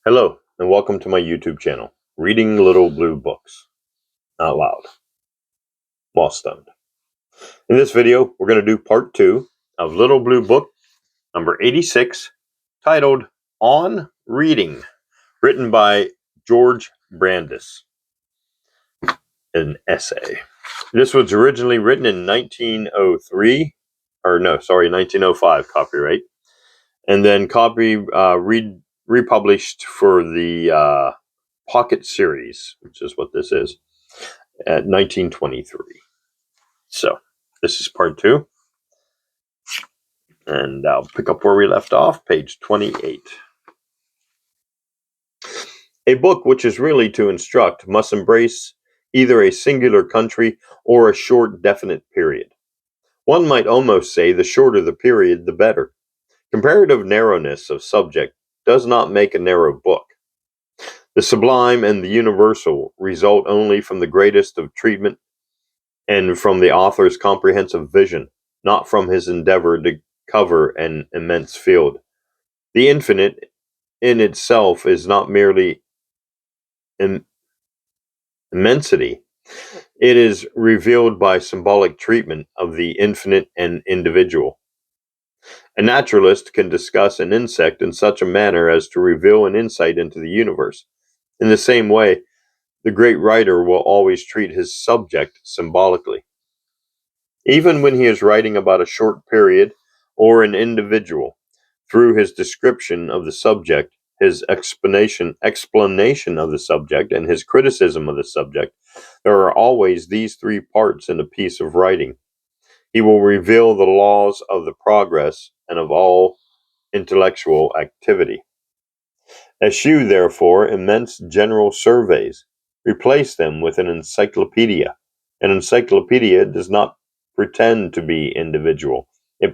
Hello, and welcome to my YouTube channel, Reading Little Blue Books Out Loud, while stunned. In this video, we're going to do part 2 of Little Blue Book number 86, titled On Reading, written by Georg Brandes, an essay. This was originally written in 1905 copyright, and then republished for the Pocket Series, which is what this is, at 1923. So, this is part 2, and I'll pick up where we left off, page 28. A book which is really to instruct must embrace either a singular country or a short definite period. One might almost say the shorter the period, the better. Comparative narrowness of subject does not make a narrow book. The sublime and the universal result only from the greatest of treatment and from the author's comprehensive vision, not from his endeavor to cover an immense field. The infinite in itself is not merely immensity. It is revealed by symbolic treatment of the infinite and individual. A naturalist can discuss an insect in such a manner as to reveal an insight into the universe. In the same way, the great writer will always treat his subject symbolically. Even when he is writing about a short period or an individual, through his description of the subject, his explanation of the subject, and his criticism of the subject, there are always these three parts in a piece of writing. He will reveal the laws of the progress and of all intellectual activity. Eschew, therefore, immense general surveys. Replace them with an encyclopedia. An encyclopedia does not pretend to be individual. It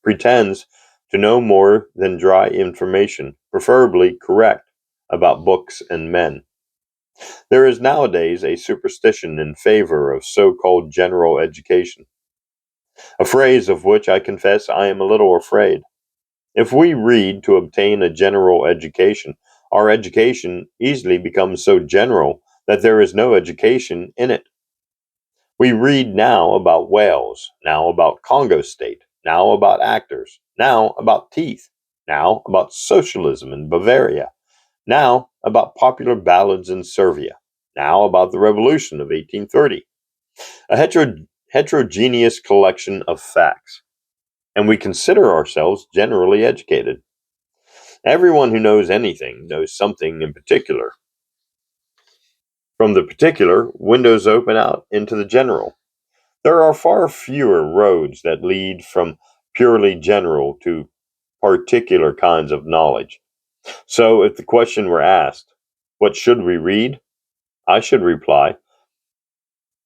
pretends to know more than dry information, preferably correct, about books and men. There is nowadays a superstition in favor of so-called general education, a phrase of which I confess I am a little afraid. If we read to obtain a general education, our education easily becomes so general that there is no education in it. We read now about whales, now about Congo State, now about actors, now about teeth, now about socialism in Bavaria, now about popular ballads in Servia, now about the revolution of 1830. A heterogeneous collection of facts, and we consider ourselves generally educated. Everyone who knows anything knows something in particular. From the particular, windows open out into the general. There are far fewer roads that lead from purely general to particular kinds of knowledge. So, if the question were asked, what should we read? I should reply,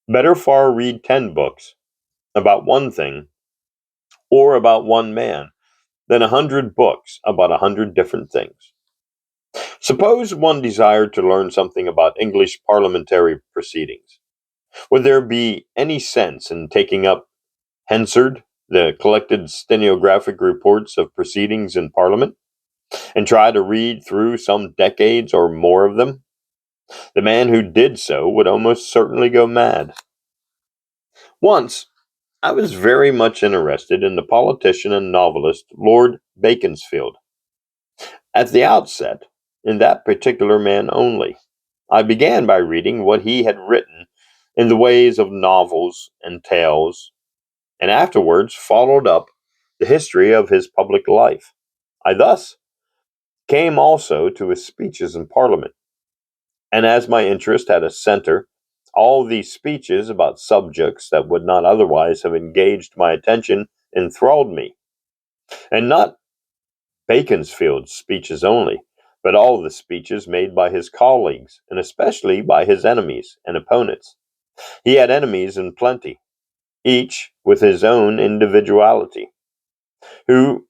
better far read 10 books about one thing or about one man than 100 books about 100 different things. Suppose one desired to learn something about English parliamentary proceedings. Would there be any sense in taking up Hansard, the collected stenographic reports of proceedings in Parliament, and try to read through some decades or more of them? The man who did so would almost certainly go mad. Once, I was very much interested in the politician and novelist Lord Beaconsfield. At the outset, in that particular man only, I began by reading what he had written in the ways of novels and tales, and afterwards followed up the history of his public life. I thus came also to his speeches in Parliament, and as my interest had a center, all these speeches about subjects that would not otherwise have engaged my attention enthralled me, and not Beaconsfield's speeches only, but all the speeches made by his colleagues, and especially by his enemies and opponents. He had enemies in plenty, each with his own individuality, who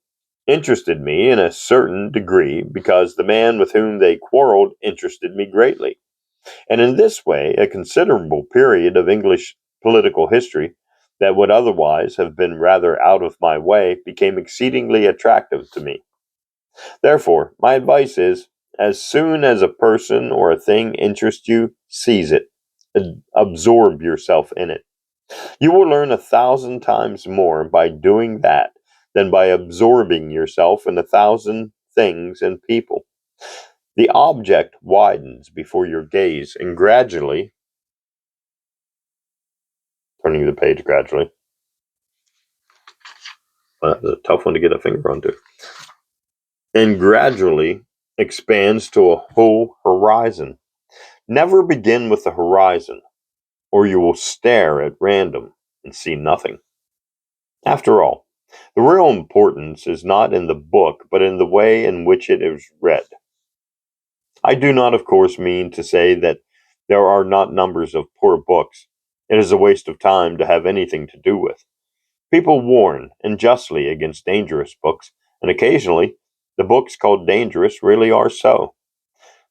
interested me in a certain degree because the man with whom they quarreled interested me greatly. And in this way, a considerable period of English political history that would otherwise have been rather out of my way became exceedingly attractive to me. Therefore, my advice is, As soon as a person or a thing interests you, seize it. Absorb yourself in it. You will learn 1,000 times more by doing that than by absorbing yourself in 1,000 things and people. The object widens before your gaze, and gradually, turning the page gradually, that's a tough one to get a finger onto, and gradually expands to a whole horizon. Never begin with the horizon, or you will stare at random and see nothing. After all, the real importance is not in the book, but in the way in which it is read. I do not, of course, mean to say that there are not numbers of poor books. It is a waste of time to have anything to do with. People warn, and justly, against dangerous books, and occasionally the books called dangerous really are so.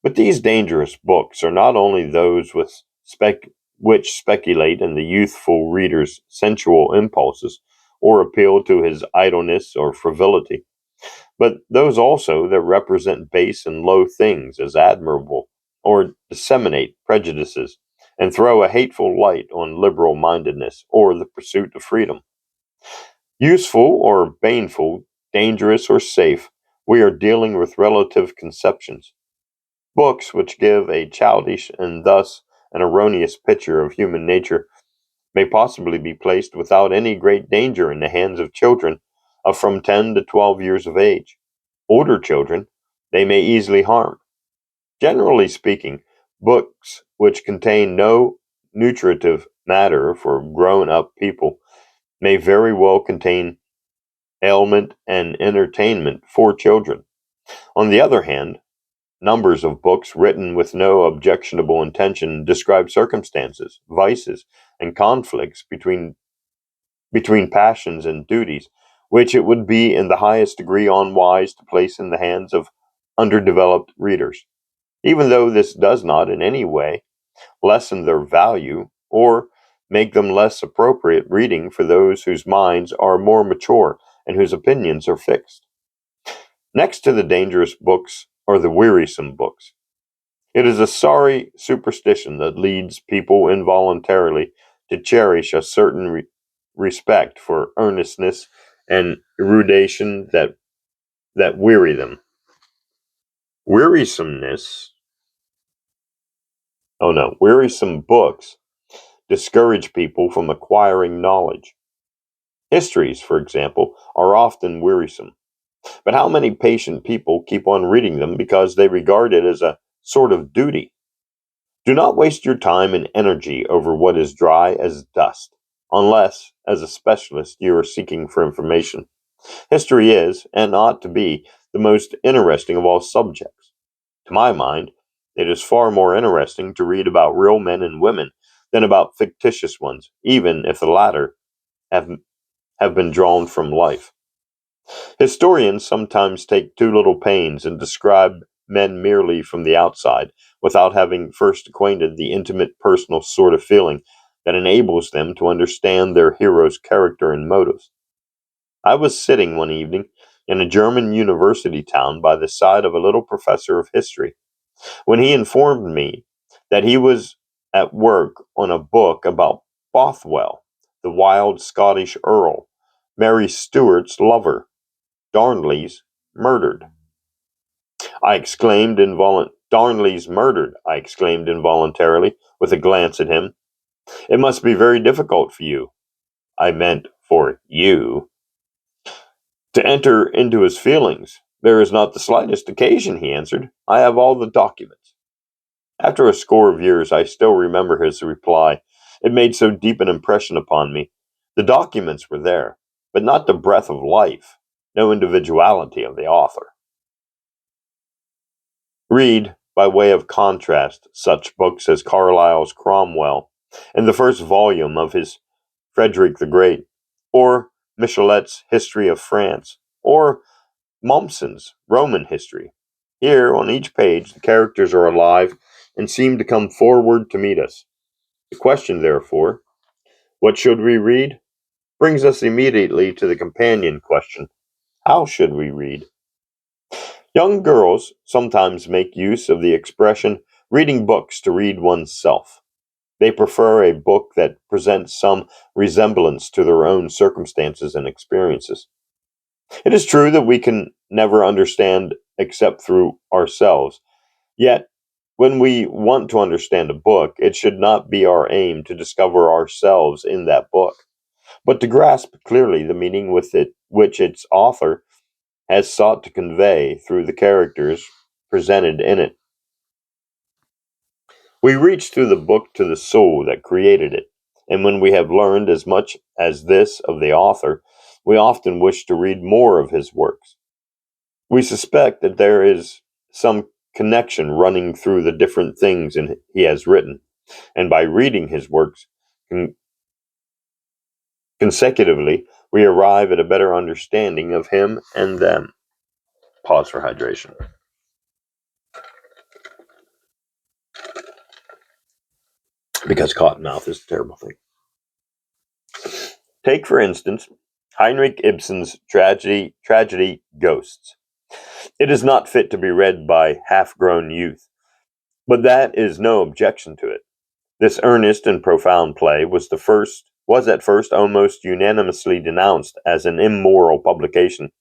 But these dangerous books are not only those which speculate in the youthful reader's sensual impulses, or appeal to his idleness or frivolity, but those also that represent base and low things as admirable, or disseminate prejudices, and throw a hateful light on liberal mindedness or the pursuit of freedom. Useful or baneful, dangerous or safe, we are dealing with relative conceptions. Books which give a childish and thus an erroneous picture of human nature may possibly be placed without any great danger in the hands of children of from 10 to 12 years of age. Older children they may easily harm. Generally speaking, books which contain no nutritive matter for grown up people may very well contain ailment and entertainment for children. On the other hand, numbers of books written with no objectionable intention describe circumstances, vices, and conflicts between passions and duties, which it would be in the highest degree unwise to place in the hands of underdeveloped readers, even though this does not in any way lessen their value or make them less appropriate reading for those whose minds are more mature and whose opinions are fixed. Next to the dangerous books are the wearisome books. It is a sorry superstition that leads people involuntarily to cherish a certain respect for earnestness and erudition that weary them. Wearisomeness, wearisome books discourage people from acquiring knowledge. Histories, for example, are often wearisome. But how many patient people keep on reading them because they regard it as a sort of duty? Do not waste your time and energy over what is dry as dust, unless, as a specialist, you are seeking for information. History is, and ought to be, the most interesting of all subjects. To my mind, it is far more interesting to read about real men and women than about fictitious ones, even if the latter have, have been drawn from life. Historians sometimes take too little pains and describe men merely from the outside, without having first acquainted the intimate personal sort of feeling that enables them to understand their hero's character and motives. I was sitting one evening in a German university town by the side of a little professor of history, when he informed me that he was at work on a book about Bothwell, the wild Scottish earl, Mary Stuart's lover. Darnley's murdered. Darnley's murdered, I exclaimed involuntarily, with a glance at him. It must be very difficult for you. I meant for you. To enter into his feelings. There is not the slightest occasion, he answered. I have all the documents. After a score of years, I still remember his reply. It made so deep an impression upon me. The documents were there, but not the breath of life, no individuality of the author. Read, by way of contrast, such books as Carlyle's Cromwell, and the first volume of his Frederick the Great, or Michelet's History of France, or Mommsen's Roman History. Here, on each page, the characters are alive and seem to come forward to meet us. The question, therefore, what should we read, brings us immediately to the companion question, how should we read? Young girls sometimes make use of the expression reading books to read oneself. They prefer a book that presents some resemblance to their own circumstances and experiences. It is true that we can never understand except through ourselves. Yet, when we want to understand a book, it should not be our aim to discover ourselves in that book, but to grasp clearly the meaning which its author has sought to convey through the characters presented in it. We reach through the book to the soul that created it, and when we have learned as much as this of the author, we often wish to read more of his works. We suspect that there is some connection running through the different things he has written, and by reading his works consecutively, we arrive at a better understanding of him and them. Pause for hydration. Because cottonmouth is a terrible thing. Take, for instance, Heinrich Ibsen's tragedy Ghosts. It is not fit to be read by half-grown youth, but that is no objection to it. This earnest and profound play was at first almost unanimously denounced as an immoral publication.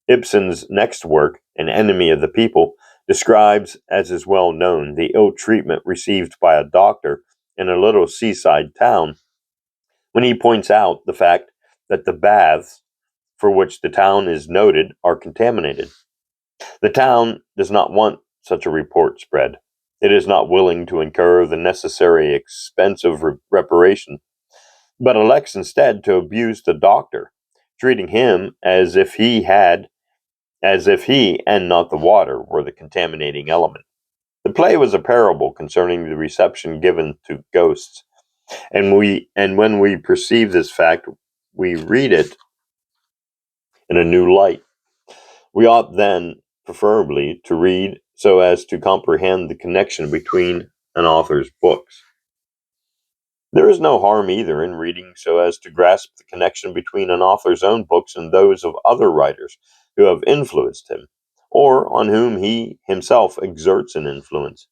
Ibsen's next work, An Enemy of the People, describes, as is well known, the ill treatment received by a doctor in a little seaside town when he points out the fact that the baths for which the town is noted are contaminated. The town does not want such a report spread. It is not willing to incur the necessary expense of reparation, but elects instead to abuse the doctor, treating him as if he and not the water were the contaminating element. The play was a parable concerning the reception given to ghosts, and when we perceive this fact, we read it in a new light. We ought then, preferably, to read so as to comprehend the connection between an author's books. There is no harm either in reading so as to grasp the connection between an author's own books and those of other writers who have influenced him, or on whom he himself exerts an influence.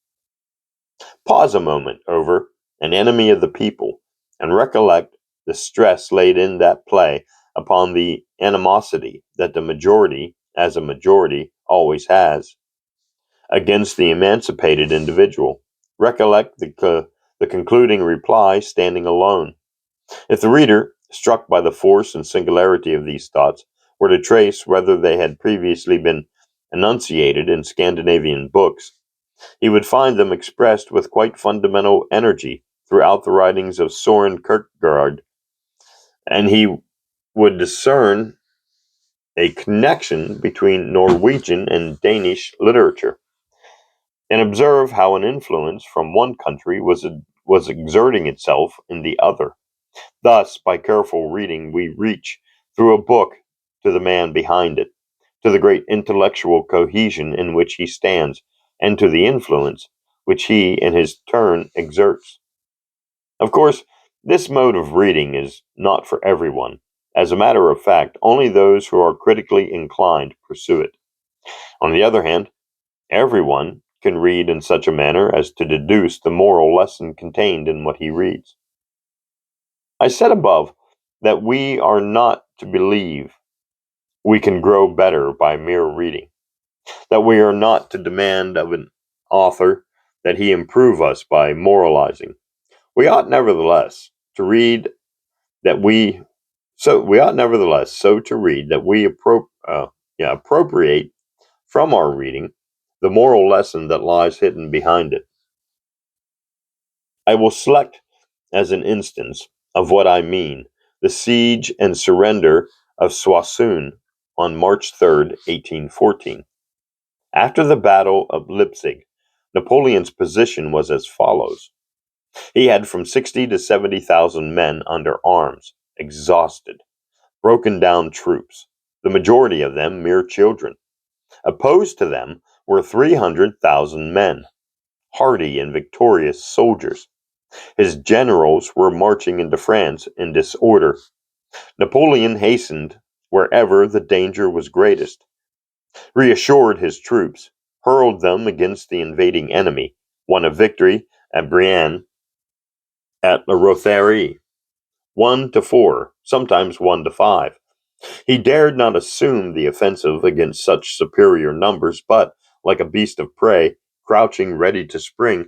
Pause a moment over An Enemy of the People, and recollect the stress laid in that play upon the animosity that the majority, as a majority, always has against the emancipated individual. Recollect the concluding reply standing alone. If the reader, struck by the force and singularity of these thoughts, were to trace whether they had previously been enunciated in Scandinavian books, he would find them expressed with quite fundamental energy throughout the writings of Soren Kierkegaard, and he would discern a connection between Norwegian and Danish literature, and observe how an influence from one country was exerting itself in the other. Thus, by careful reading, we reach through a book to the man behind it, to the great intellectual cohesion in which he stands, and to the influence which he in his turn exerts. Of course, this mode of reading is not for everyone. As a matter of fact, only those who are critically inclined pursue it. On the other hand, everyone can read in such a manner as to deduce the moral lesson contained in what he reads. I said above that we are not to believe we can grow better by mere reading, that we are not to demand of an author that he improve us by moralizing. We ought nevertheless to read that we ought nevertheless so to read that we appropriate from our reading the moral lesson that lies hidden behind it. I will select as an instance of what I mean the siege and surrender of Soissons on March 3rd, 1814. After the Battle of Leipzig, Napoleon's position was as follows. He had from 60 to 70,000 men under arms, exhausted, broken down troops, the majority of them mere children. Opposed to them were 300,000 men, hardy and victorious soldiers. His generals were marching into France in disorder. Napoleon hastened wherever the danger was greatest. reassured his troops, hurled them against the invading enemy, won a victory at Brienne, at La Rotherie, 1-4, sometimes 1-5. He dared not assume the offensive against such superior numbers, but, like a beast of prey, crouching ready to spring,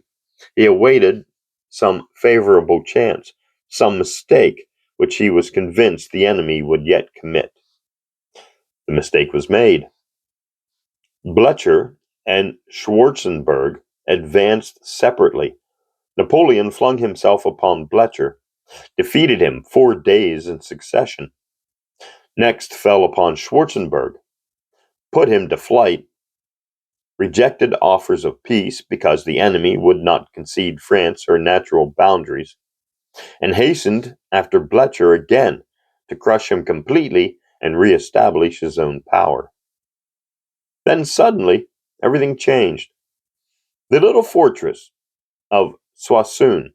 he awaited some favorable chance, some mistake which he was convinced the enemy would yet commit. The mistake was made. Blucher and Schwarzenberg advanced separately. Napoleon flung himself upon Blucher, defeated him 4 days in succession. Next fell upon Schwarzenberg, put him to flight, rejected offers of peace because the enemy would not concede France her natural boundaries, and hastened after Blucher again to crush him completely and re-establish his own power. Then suddenly, everything changed. The little fortress of Soissons,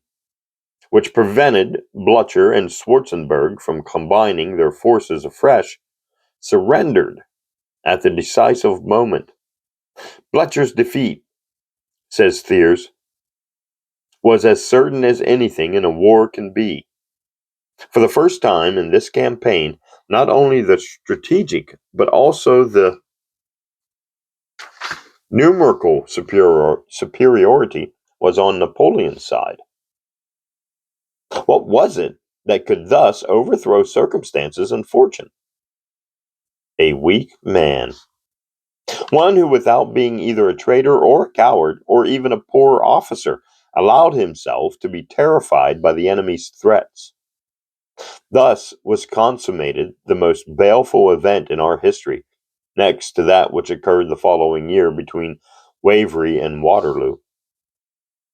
which prevented Blucher and Schwarzenberg from combining their forces afresh, surrendered at the decisive moment. Blucher's defeat, says Thiers, was as certain as anything in a war can be. For the first time in this campaign, not only the strategic, but also the numerical superiority was on Napoleon's side. What was it that could thus overthrow circumstances and fortune? A weak man. One who, without being either a traitor or a coward, or even a poor officer, allowed himself to be terrified by the enemy's threats. Thus was consummated the most baleful event in our history, next to that which occurred the following year between Waverley and Waterloo.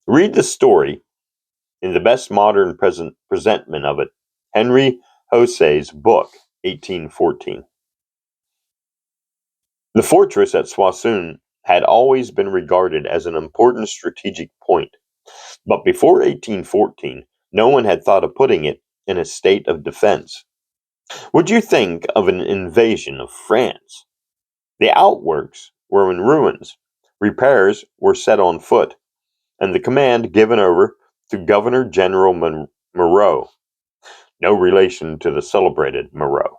Read the story in the best modern presentment of it, Henry Hose's book, 1814. The fortress at Soissons had always been regarded as an important strategic point, but before 1814, no one had thought of putting it in a state of defense. Would you think of an invasion of France? The outworks were in ruins, repairs were set on foot, and the command given over to Governor General Moreau, no relation to the celebrated Moreau.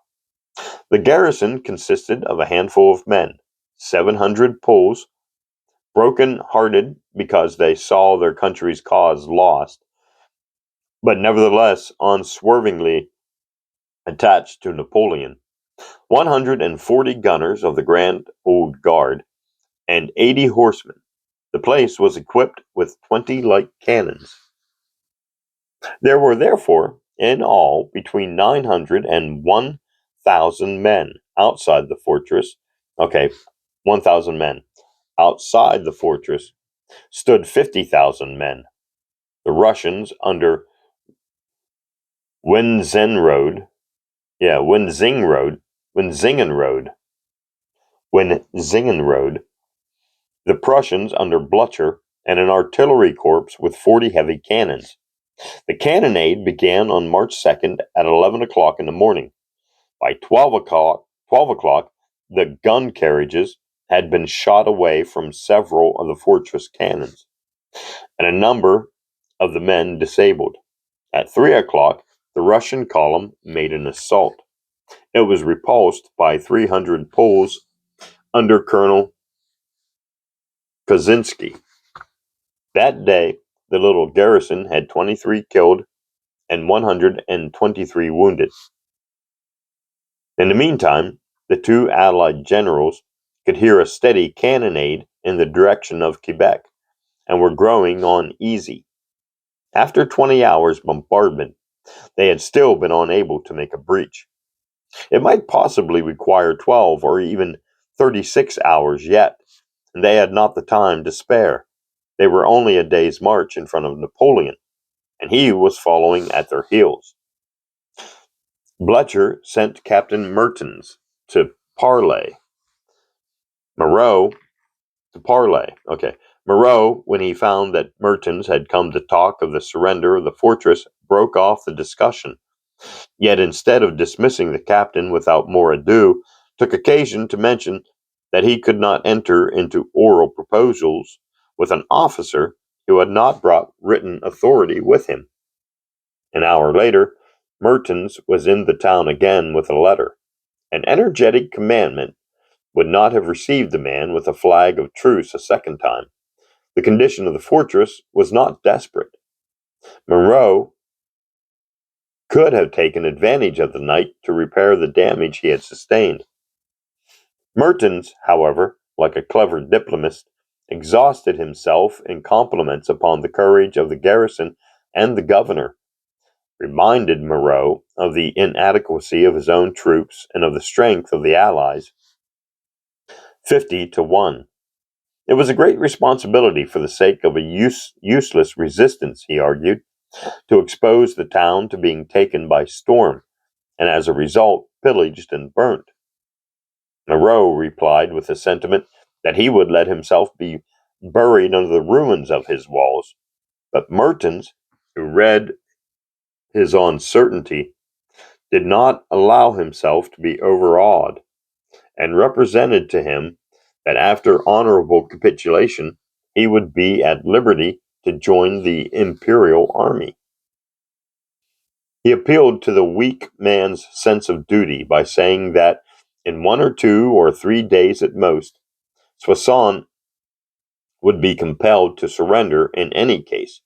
The garrison consisted of a handful of men, 700 Poles, broken-hearted because they saw their country's cause lost, but nevertheless unswervingly attached to Napoleon, 140 gunners of the Grand Old Guard, and 80 horsemen. The place was equipped with 20 light cannons. There were therefore, in all, between 900 and 1,000 men outside the fortress. 1,000 men. Outside the fortress stood 50,000 men. The Russians under Wenzingen Road, the Prussians under Blucher, and an artillery corps with 40 heavy cannons. The cannonade began on March 2nd at 11 o'clock in the morning. By 12 o'clock, the gun carriages had been shot away from several of the fortress cannons, and a number of the men disabled. At 3 o'clock, the Russian column made an assault. It was repulsed by 300 Poles under Colonel Kozinski. That day, the little garrison had 23 killed and 123 wounded. In the meantime, the two Allied generals could hear a steady cannonade in the direction of Quebec and were growing uneasy. After 20 hours' bombardment, they had still been unable to make a breach. It might possibly require 12 or even 36 hours yet, and they had not the time to spare. They were only a day's march in front of Napoleon, and he was following at their heels. Blucher sent Captain Mertens to parley. Moreau, Moreau, when he found that Mertens had come to talk of the surrender of the fortress, broke off the discussion. Yet instead of dismissing the captain without more ado, took occasion to mention that he could not enter into oral proposals with an officer who had not brought written authority with him. An hour later, Mertens was in the town again with a letter. An energetic commandment would not have received the man with a flag of truce a second time. The condition of the fortress was not desperate. Monroe could have taken advantage of the night to repair the damage he had sustained. Mertens, however, like a clever diplomatist, exhausted himself in compliments upon the courage of the garrison and the governor, reminded Monroe of the inadequacy of his own troops and of the strength of the Allies. 50-1. It was a great responsibility for the sake of a useless resistance, he argued, to expose the town to being taken by storm, and as a result pillaged and burnt. Monroe replied with the sentiment that he would let himself be buried under the ruins of his walls, but Mertens, who read his uncertainty, did not allow himself to be overawed, and represented to him that after honorable capitulation he would be at liberty to join the imperial army. He appealed to the weak man's sense of duty by saying that in 1 or 2 or 3 days at most, Soissons would be compelled to surrender in any case,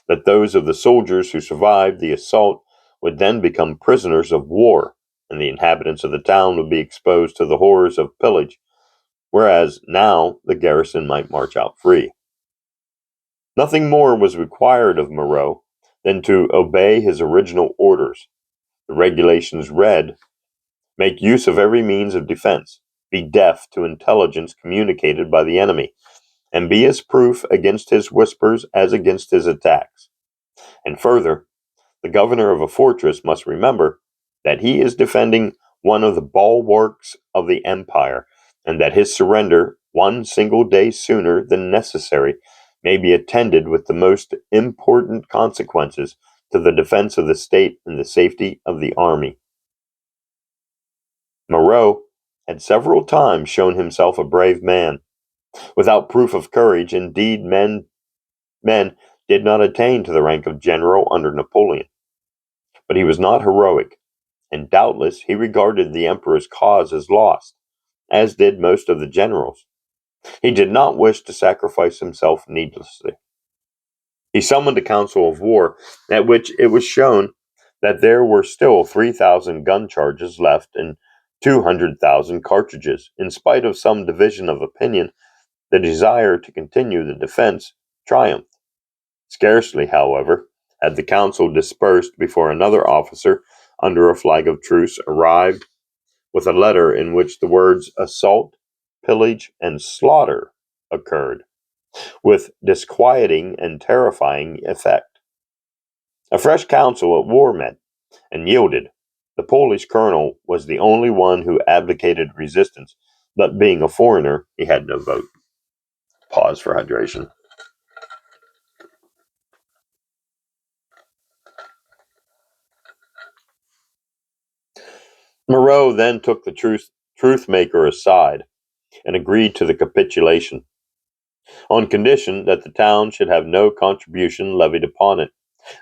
that those of the soldiers who survived the assault would then become prisoners of war, and the inhabitants of the town would be exposed to the horrors of pillage, whereas now the garrison might march out free. Nothing more was required of Monroe than to obey his original orders. The regulations read, "Make use of every means of defense, be deaf to intelligence communicated by the enemy, and be as proof against his whispers as against his attacks." And further, the governor of a fortress must remember that he is defending one of the bulwarks of the empire, and that his surrender 1 single day sooner than necessary may be attended with the most important consequences to the defense of the state and the safety of the army. Monroe had several times shown himself a brave man. Without proof of courage, indeed, men did not attain to the rank of general under Napoleon. But he was not heroic, and doubtless he regarded the emperor's cause as lost, as did most of the generals. He did not wish to sacrifice himself needlessly. He summoned a council of war, at which it was shown that there were still 3,000 gun charges left and 200,000 cartridges. In spite of some division of opinion, the desire to continue the defense triumphed. Scarcely, however, had the council dispersed before another officer, under a flag of truce, arrived with a letter in which the words assault, pillage, and slaughter occurred, with disquieting and terrifying effect. A fresh council at war met and yielded. The Polish colonel was the only one who advocated resistance, but being a foreigner, he had no vote. Pause for hydration. Monroe then took the truth maker aside and agreed to the capitulation, on condition that the town should have no contribution levied upon it,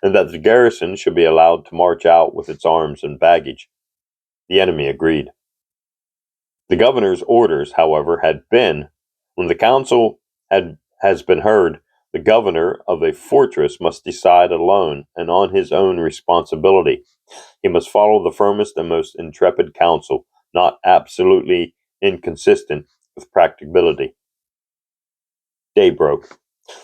and that the garrison should be allowed to march out with its arms and baggage. The enemy agreed. The governor's orders, however, had been, when the council has been heard, the governor of a fortress must decide alone and on his own responsibility. He must follow the firmest and most intrepid counsel, not absolutely inconsistent with practicability. Day broke.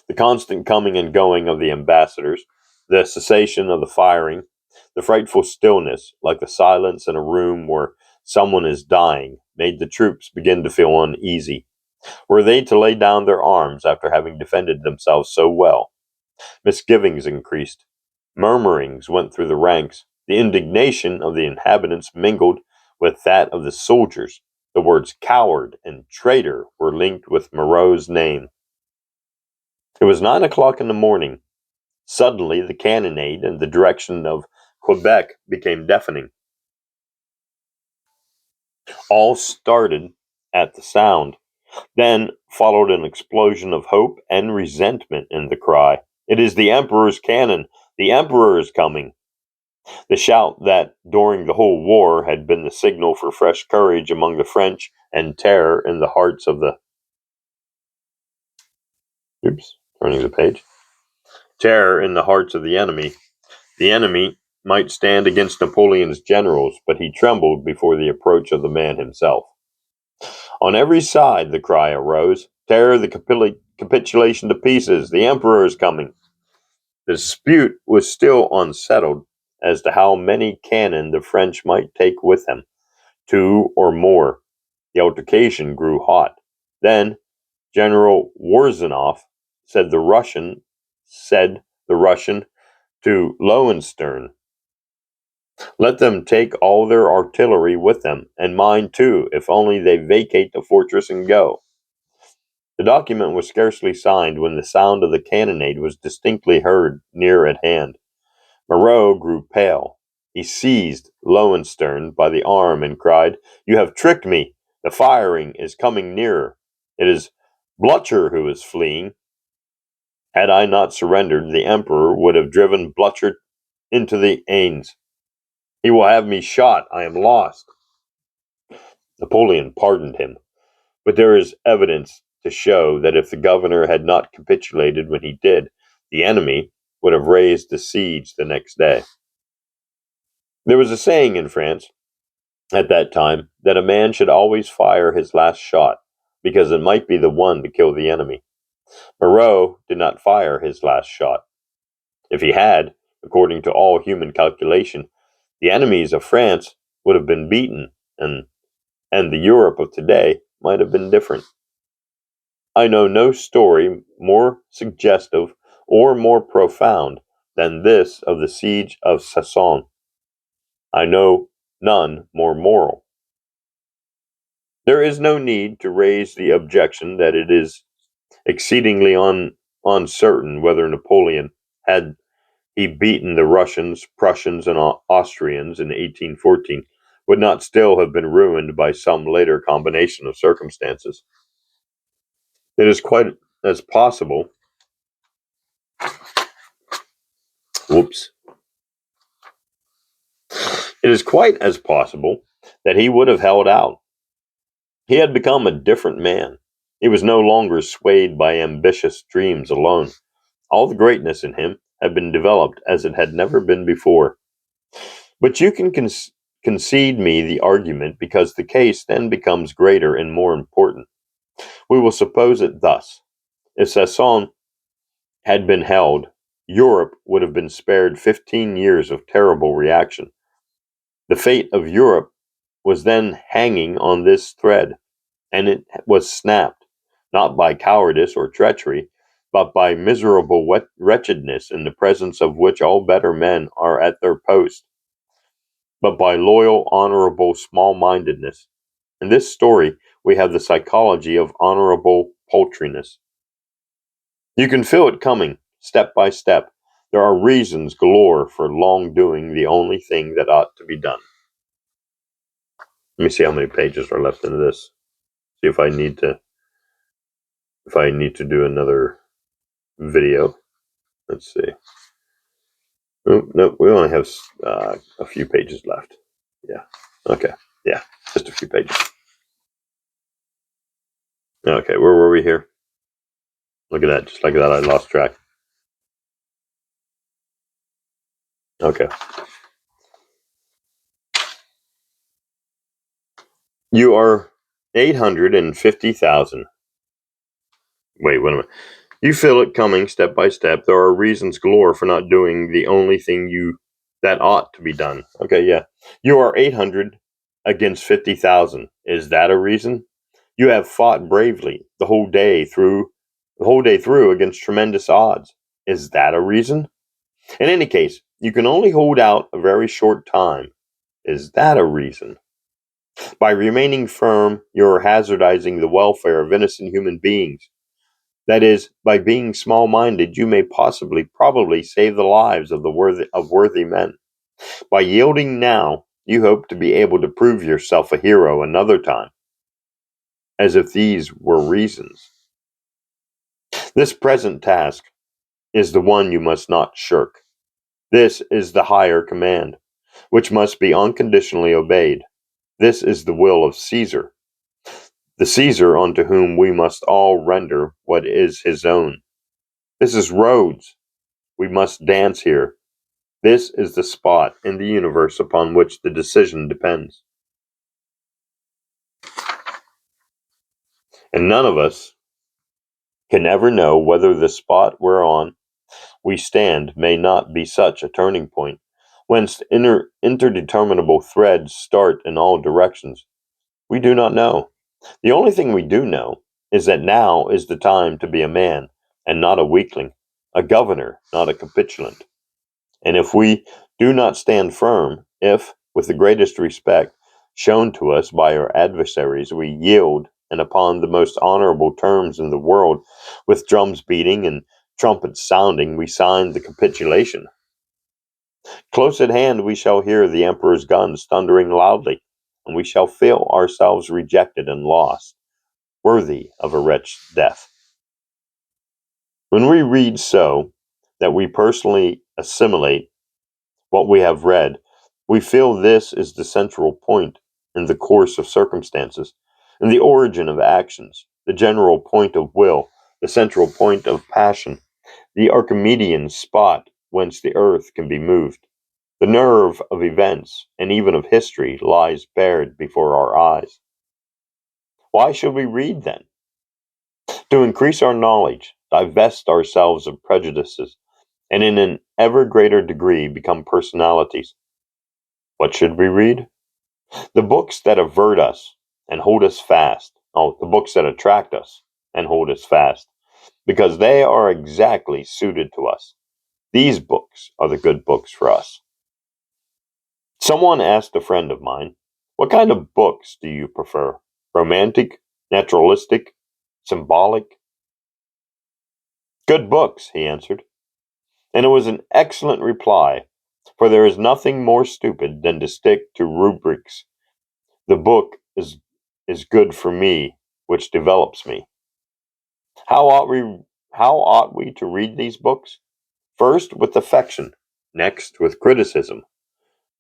The constant coming and going of the ambassadors, the cessation of the firing, the frightful stillness, like the silence in a room where someone is dying, made the troops begin to feel uneasy. Were they to lay down their arms after having defended themselves so well? Misgivings increased. Murmurings went through the ranks. The indignation of the inhabitants mingled with that of the soldiers. The words coward and traitor were linked with Monroe's name. It was 9 o'clock in the morning. Suddenly, the cannonade in the direction of Quebec became deafening. All started at the sound. Then followed an explosion of hope and resentment in the cry. "It is the Emperor's cannon! The Emperor is coming!" The shout that, during the whole war, had been the signal for fresh courage among the French and terror in the hearts of the turning the page. Terror in the hearts of the enemy. The enemy might stand against Napoleon's generals, but he trembled before the approach of the man himself. On every side the cry arose, "Tear the capitulation to pieces! The Emperor is coming!" The dispute was still unsettled as to how many cannon the French might take with them, 2 or more. The altercation grew hot. Then General Worzenoff said the Russian to Lowenstern, "Let them take all their artillery with them, and mine too, if only they vacate the fortress and go." The document was scarcely signed when the sound of the cannonade was distinctly heard near at hand. Moreau grew pale. He seized Lowenstern by the arm and cried, "You have tricked me! The firing is coming nearer. It is Blücher who is fleeing. Had I not surrendered, the Emperor would have driven Blücher into the Aisne. He will have me shot. I am lost." Napoleon pardoned him, but there is evidence to show that if the governor had not capitulated when he did, the enemy would have raised the siege the next day. There was a saying in France at that time that a man should always fire his last shot, because it might be the one to kill the enemy. Moreau did not fire his last shot. If he had, according to all human calculation, the enemies of France would have been beaten, and the Europe of today might have been different. I know no story more suggestive or more profound than this of the siege of Soissons. I know none more moral. There is no need to raise the objection that it is exceedingly uncertain whether Napoleon, had he beaten the Russians, Prussians, and Austrians in 1814, would not still have been ruined by some later combination of circumstances. It is quite as possible. Whoops. It is quite as possible that he would have held out. He had become a different man. He was no longer swayed by ambitious dreams alone. All the greatness in him had been developed as it had never been before. But you can concede me the argument because the case then becomes greater and more important. We will suppose it thus. If Soissons had been held, Europe would have been spared 15 years of terrible reaction. The fate of Europe was then hanging on this thread, and it was snapped, not by cowardice or treachery, but by miserable wretchedness in the presence of which all better men are at their post, but by loyal, honorable small-mindedness. In this story, we have the psychology of honorable paltriness. You can feel it coming, step by step. There are reasons galore for long doing the only thing that ought to be done. Let me see how many pages are left in this. See if I need to do another video. Let's see. Oh, no, we only have a few pages left. Yeah. Okay. Yeah, just a few pages. Okay, where were we here? Look at that. Just like that, I lost track. Okay. You are 850,000. Wait a minute. You feel it coming step by step. There are reasons galore for not doing the only thing that ought to be done. Okay, yeah. You are 800 against 50,000. Is that a reason? You have fought bravely the whole day through against tremendous odds. Is that a reason? In any case, you can only hold out a very short time. Is that a reason? By remaining firm, you are hazardizing the welfare of innocent human beings. That is, by being small-minded, you may probably save the lives of worthy men. By yielding now, you hope to be able to prove yourself a hero another time. as if these were reasons. This present task is the one you must not shirk. This is the higher command, which must be unconditionally obeyed. This is the will of Caesar, the Caesar unto whom we must all render what is his own. This is Rhodes. We must dance here. This is the spot in the universe upon which the decision depends. And none of us can ever know whether the spot whereon we stand may not be such a turning point, whence interdeterminable threads start in all directions. We do not know. The only thing we do know is that now is the time to be a man, and not a weakling, a governor, not a capitulant. And if we do not stand firm, if, with the greatest respect shown to us by our adversaries, we yield, and upon the most honorable terms in the world, with drums beating and trumpets sounding, we sign the capitulation, close at hand we shall hear the emperor's guns thundering loudly, and we shall feel ourselves rejected and lost, worthy of a wretched death. When we read so that we personally assimilate what we have read, we feel this is the central point in the course of circumstances, in the origin of actions, the general point of will, the central point of passion, the Archimedean spot whence the earth can be moved. The nerve of events, and even of history, lies bared before our eyes. Why should we read then? To increase our knowledge, divest ourselves of prejudices, and in an ever greater degree become personalities. What should we read? The books that avert us and hold us fast. Oh, the books that attract us and hold us fast, because they are exactly suited to us. These books are the good books for us. Someone asked a friend of mine, "What kind of books do you prefer? Romantic, naturalistic, symbolic?" "Good books," he answered. And it was an excellent reply, for there is nothing more stupid than to stick to rubrics. The book is good for me, which develops me. How ought we how ought we to read these books? First with affection, next with criticism,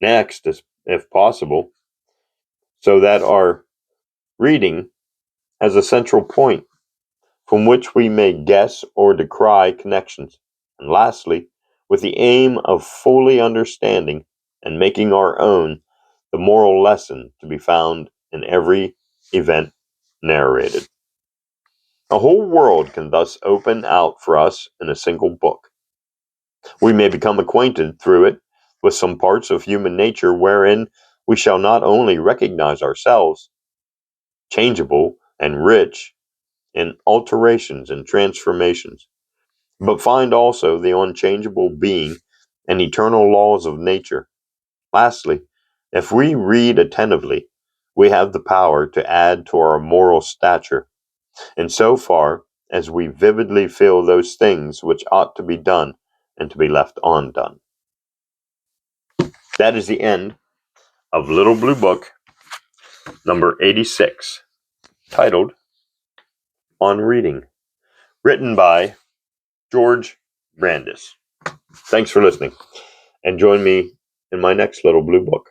next, if possible, so that our reading has a central point from which we may guess or decry connections, and lastly, with the aim of fully understanding and making our own the moral lesson to be found in every event narrated. A whole world can thus open out for us in a single book. We may become acquainted through it with some parts of human nature wherein we shall not only recognize ourselves, changeable and rich in alterations and transformations, but find also the unchangeable being and eternal laws of nature. Lastly, if we read attentively, we have the power to add to our moral stature, in so far as we vividly feel those things which ought to be done and to be left undone. That is the end of Little Blue Book number 86, titled On Reading, written by Georg Brandes. Thanks for listening, and join me in my next Little Blue Book.